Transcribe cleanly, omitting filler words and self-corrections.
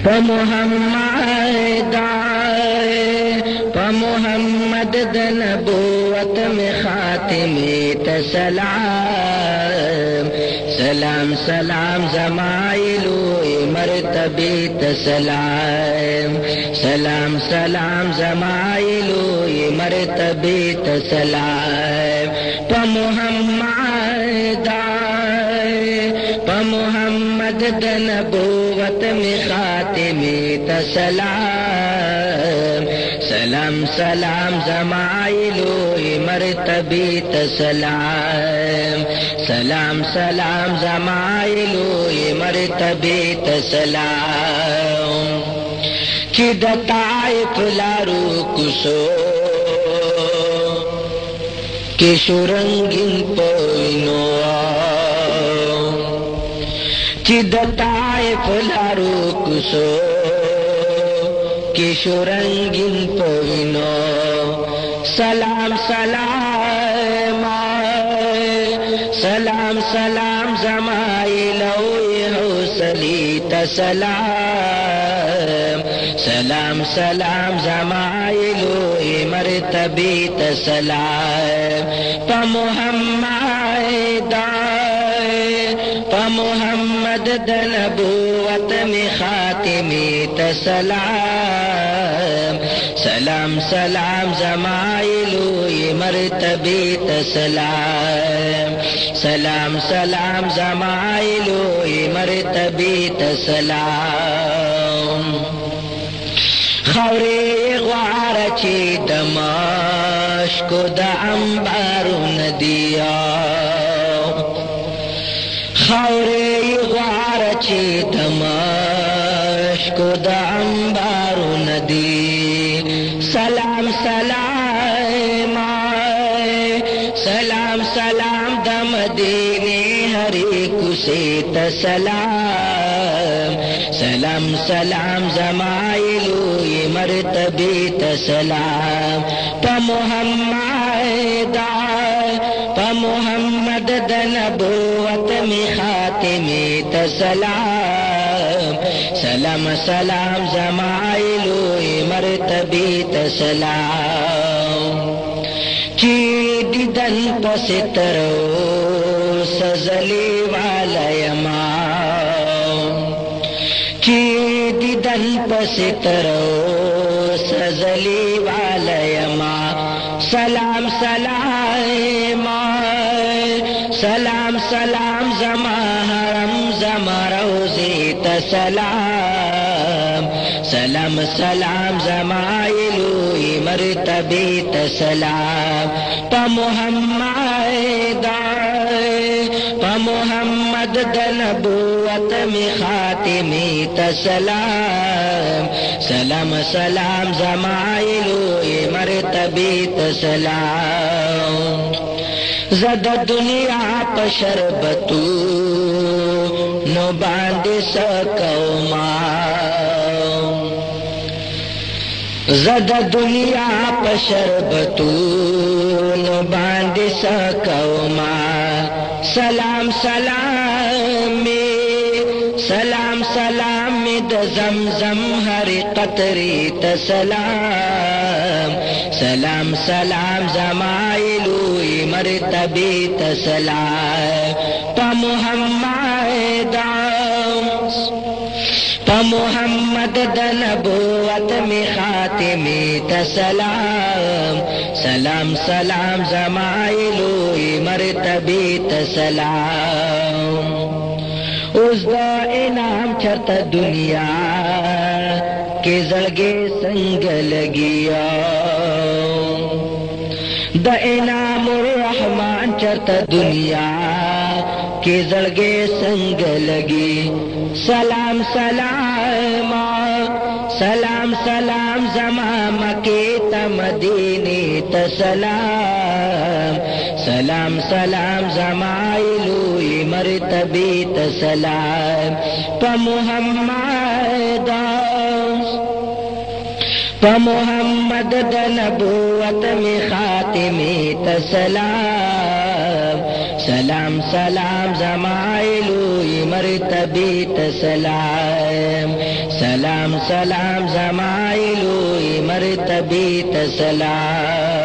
प मुहम्मद प मुहम्मद द नबूवत में खातिमे तसलाम सलाम सलाम ज़माइलो मरतबे तसलाम सलाम सलाम ज़माइलो मरतबे तसलाम प मुहम्मद द नबूवत में खातिमे तसलाम सलाम सलाम ज़माइलो मरतबे तसलाम सलाम सलाम ज़माइलो मरतबे तसलाम कि द ताइफ लारू कुसो कि शुरंगिन पोइनो कि द ताइफ लारू कुसो कि शुरंगिन पोइनो सलाम सलाम सलाम सलाम ज़माइलो हौसली तसलाम सलाम सलाम ज़माइलो मरतबे तसलाम प मुहम्मद द नबूवत में खातिमे तसलाम सलाम सलाम ज़माइलो मरतबे तसलाम सलाम सलाम ज़माइलो मरतबे तसलाम खौरे ग्वार ची दमाश्क द अंबारू नदिया खौरे ग्वार ची दमाश्क द अंबारू नदी सलाम सलाम सलाम सलाम द मदीने हरे कुसे तसलाम सलाम सलाम ज़माइलो मरतबे तसलाम प मुहम्मद द नबूवत में खातिमे तसलाम सलाम सलाम ज़माइलो मरतबे तसलाम कि दिदन पसितरो सजले वालयमा कि दिदन पसितरो सजले वालयमा सलाम सलाम सलाम सलाम ज़मा हरम ज़मा रोज़े तसलाम सलाम सलाम ज़माइलो मरतबे तसलाम प मुहम्मद द नबूवत में खातिमे तसलाम सलाम सलाम ज़माइलो मरतबे तसलाम ज़द दुनिया प शरबतू नो बांधे सकौमा ज़द दुनिया प शरबतू नो बांधे सकौमा सलाम सलाम सलाम सलाम द ज़मज़म हर क़तरे तसलाम सलाम सलाम ज़माइलो मरतबे तसलाम प मुहम्मद द नबूवत में खातिमे तसलाम सलाम सलाम ज़माइलो मरतबे तसलाम उस द इनाम चरत दुनिया के जलगे संग लगिया द इनामुर रहमान चरत दुनिया के जलगे संग लगी सलाम सलाम सलाम सलाम ज़माम के तमदीने तसलाम सलाम सलाम ज़माइलो मरतबे तसलाम प मुहम्मद द नबूवत में खातिमे तसलाम सलाम सलाम ज़माइलुई मर्तबे तसलाम सलाम सलाम ज़माइलुई मर्तबे तसलाम